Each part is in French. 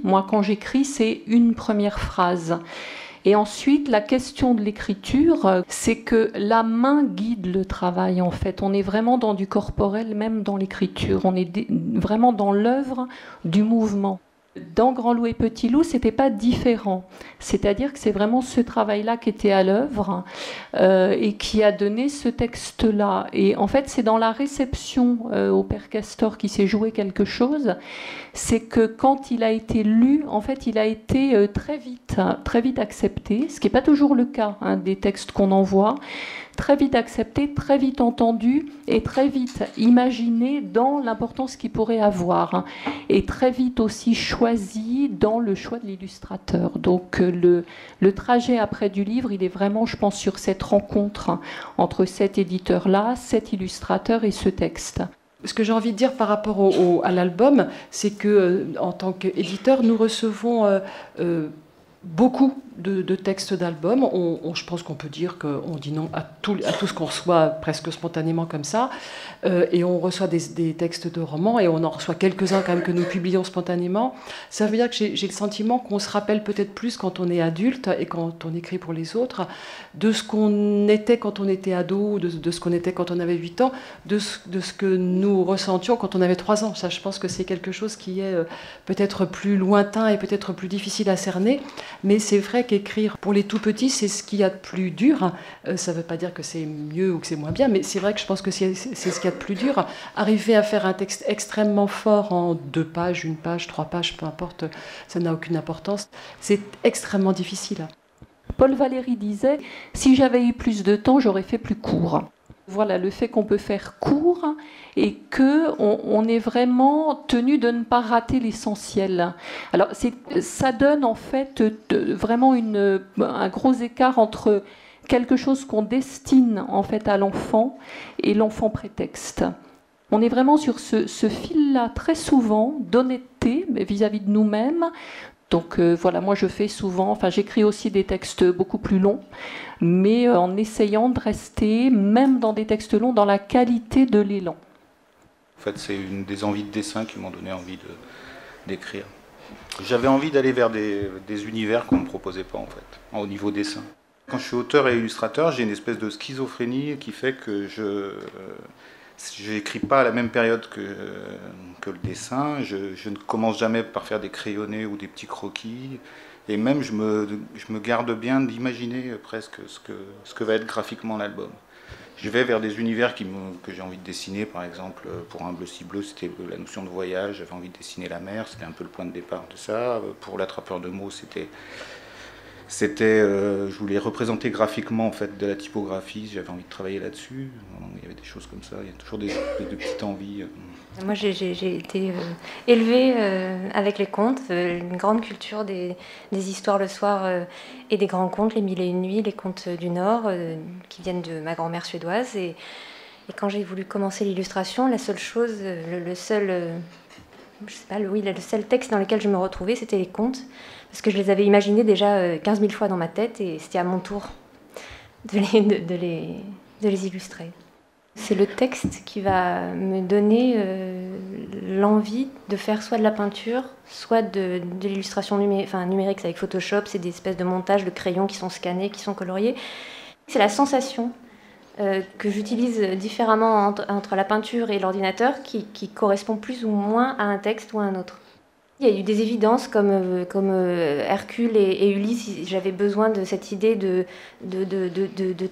Moi, quand j'écris, c'est une première phrase. Et ensuite, la question de l'écriture, c'est que la main guide le travail, en fait. On est vraiment dans du corporel, même dans l'écriture. On est vraiment dans l'œuvre du mouvement. Dans Grand Loup et Petit Loup, c'était pas différent. C'est-à-dire que c'est vraiment ce travail-là qui était à l'œuvre et qui a donné ce texte-là. Et en fait, c'est dans la réception au Père Castor qui s'est joué quelque chose. C'est que quand il a été lu, en fait, il a été très vite accepté, ce qui n'est pas toujours le cas des textes qu'on envoie. Très vite accepté, très vite entendu et très vite imaginé dans l'importance qu'il pourrait avoir et très vite aussi choisi dans le choix de l'illustrateur. Donc le trajet après du livre, il est vraiment, je pense, sur cette rencontre entre cet éditeur-là, cet illustrateur et ce texte. Ce que j'ai envie de dire par rapport à l'album, c'est que en tant qu'éditeur, nous recevons beaucoup de textes d'albums. Je pense qu'on peut dire qu'on dit non à tout ce qu'on reçoit presque spontanément comme ça. Et on reçoit des textes de romans et on en reçoit quelques-uns quand même que nous publions spontanément. Ça veut dire que j'ai le sentiment qu'on se rappelle peut-être plus quand on est adulte et quand on écrit pour les autres de ce qu'on était quand on était ado, de ce qu'on était quand on avait 8 ans, de ce que nous ressentions quand on avait 3 ans. Ça, je pense que c'est quelque chose qui est peut-être plus lointain et peut-être plus difficile à cerner. Mais c'est vrai qu'écrire pour les tout petits, c'est ce qu'il y a de plus dur. Ça ne veut pas dire que c'est mieux ou que c'est moins bien, mais c'est vrai que je pense que c'est ce qu'il y a de plus dur. Arriver à faire un texte extrêmement fort en 2 pages, 1 page, 3 pages, peu importe, ça n'a aucune importance. C'est extrêmement difficile. Paul Valéry disait « Si j'avais eu plus de temps, j'aurais fait plus court ». Voilà, le fait qu'on peut faire court et qu'on est vraiment tenu de ne pas rater l'essentiel. Alors, ça donne en fait vraiment un gros écart entre quelque chose qu'on destine en fait à l'enfant et l'enfant prétexte. On est vraiment sur ce fil-là très souvent d'honnêteté vis-à-vis de nous-mêmes. Donc voilà, moi je fais souvent, j'écris aussi des textes beaucoup plus longs, mais en essayant de rester, même dans des textes longs, dans la qualité de l'élan. En fait, c'est une des envies de dessin qui m'ont donné envie d'écrire. J'avais envie d'aller vers des univers qu'on ne me proposait pas en fait, au niveau dessin. Quand je suis auteur et illustrateur, j'ai une espèce de schizophrénie qui fait que je n'écris pas à la même période que le dessin. Je ne commence jamais par faire des crayonnés ou des petits croquis. Et même, je me garde bien d'imaginer presque ce que va être graphiquement l'album. Je vais vers des univers que j'ai envie de dessiner. Par exemple, pour Un bleu si bleu, c'était la notion de voyage. J'avais envie de dessiner la mer. C'était un peu le point de départ de ça. Pour L'attrapeur de mots, je voulais représenter graphiquement en fait de la typographie, j'avais envie de travailler là-dessus. Il y avait des choses comme ça, il y a toujours des petites envies. Moi j'ai été élevée avec les contes, une grande culture des histoires le soir et des grands contes, les Mille et une nuits, les contes du Nord qui viennent de ma grand-mère suédoise. Et quand j'ai voulu commencer l'illustration, la seule chose, le seul texte dans lequel je me retrouvais, c'était les contes. Parce que je les avais imaginés déjà 15 000 fois dans ma tête et c'était à mon tour de les illustrer. C'est le texte qui va me donner l'envie de faire soit de la peinture, soit de l'illustration numérique avec Photoshop. C'est des espèces de montages de crayons qui sont scannés, qui sont coloriés. C'est la sensation que j'utilise différemment entre la peinture et l'ordinateur qui correspond plus ou moins à un texte ou à un autre. Il y a eu des évidences comme Hercule et Ulysse. J'avais besoin de cette idée de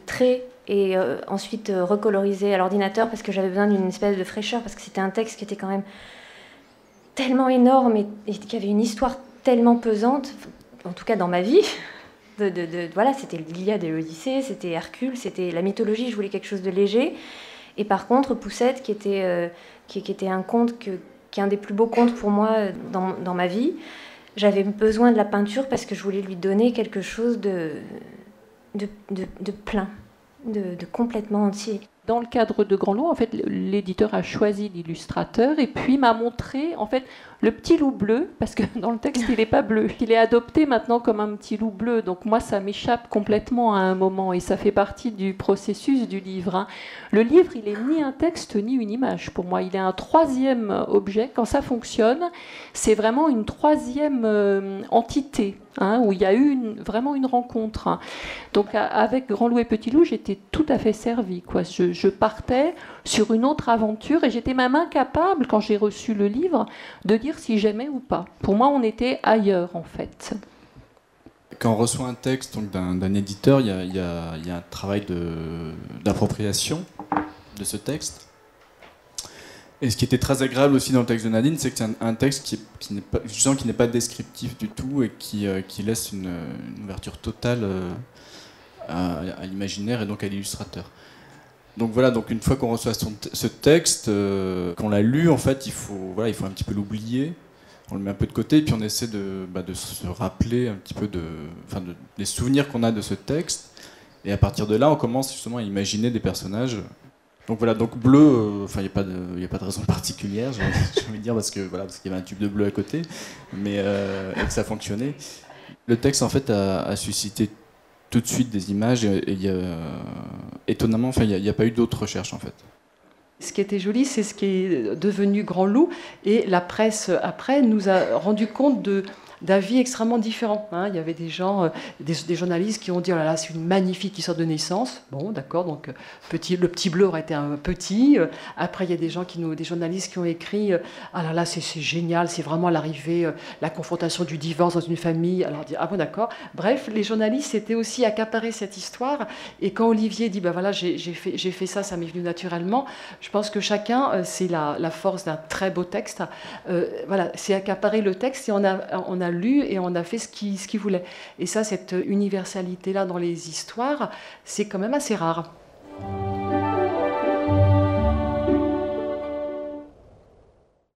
traits et ensuite recoloriser à l'ordinateur parce que j'avais besoin d'une espèce de fraîcheur parce que c'était un texte qui était quand même tellement énorme et qui avait une histoire tellement pesante, en tout cas dans ma vie. Voilà, c'était l'Iliade et l'Odyssée, c'était Hercule, c'était la mythologie. Je voulais quelque chose de léger. Et par contre, Poussette, qui était un conte qui est un des plus beaux contes pour moi dans ma vie. J'avais besoin de la peinture parce que je voulais lui donner quelque chose de plein, de complètement entier. Dans le cadre de Grand Lot, en fait, l'éditeur a choisi l'illustrateur et puis m'a montré, en fait, le petit loup bleu, parce que dans le texte, il n'est pas bleu. Il est adopté maintenant comme un petit loup bleu. Donc moi, ça m'échappe complètement à un moment et ça fait partie du processus du livre, hein. Le livre, il n'est ni un texte ni une image. Pour moi, il est un troisième objet. Quand ça fonctionne, c'est vraiment une troisième entité, hein, où il y a eu vraiment une rencontre, hein. Donc avec Grand Loup et Petit Loup, j'étais tout à fait servie, quoi. Je partais sur une autre aventure et j'étais même incapable, quand j'ai reçu le livre, de dire si j'aimais ou pas. Pour moi, on était ailleurs, en fait. Quand on reçoit un texte d'un éditeur, il y a un travail d'appropriation de ce texte. Et ce qui était très agréable aussi dans le texte de Nadine, c'est que c'est un texte qui n'est pas descriptif du tout et qui laisse une ouverture totale à l'imaginaire et donc à l'illustrateur. Donc voilà, donc une fois qu'on reçoit ce texte, qu'on l'a lu, en fait, il faut un petit peu l'oublier. On le met un peu de côté, et puis on essaie de se rappeler un petit peu des souvenirs qu'on a de ce texte. Et à partir de là, on commence justement à imaginer des personnages. Donc voilà, donc bleu, il n'y a pas de raison particulière, j'ai envie de dire, parce qu'il y avait un tube de bleu à côté, mais et que ça fonctionnait. Le texte, en fait, a suscité tout de suite des images, et étonnamment, il n'y a pas eu d'autres recherches, en fait. Ce qui était joli, c'est ce qui est devenu Grand Loup, et la presse, après, nous a rendu compte d'avis extrêmement différents, hein. Il y avait des gens, des journalistes qui ont dit « Oh là là, c'est une magnifique histoire de naissance ». Bon, d'accord, donc le petit bleu aurait été un petit. Après, il y a des journalistes qui ont écrit « Ah là là, c'est génial, c'est vraiment l'arrivée, la confrontation du divorce dans une famille ». Alors, ah bon, d'accord. Bref, les journalistes s'étaient aussi accaparés cette histoire. Et quand Olivier dit « Ben voilà, j'ai fait ça, ça m'est venu naturellement », je pense que chacun, c'est la force d'un très beau texte. Voilà, c'est accaparer le texte et on a lu et on a fait ce qu'il voulait. Et ça, cette universalité-là dans les histoires, c'est quand même assez rare.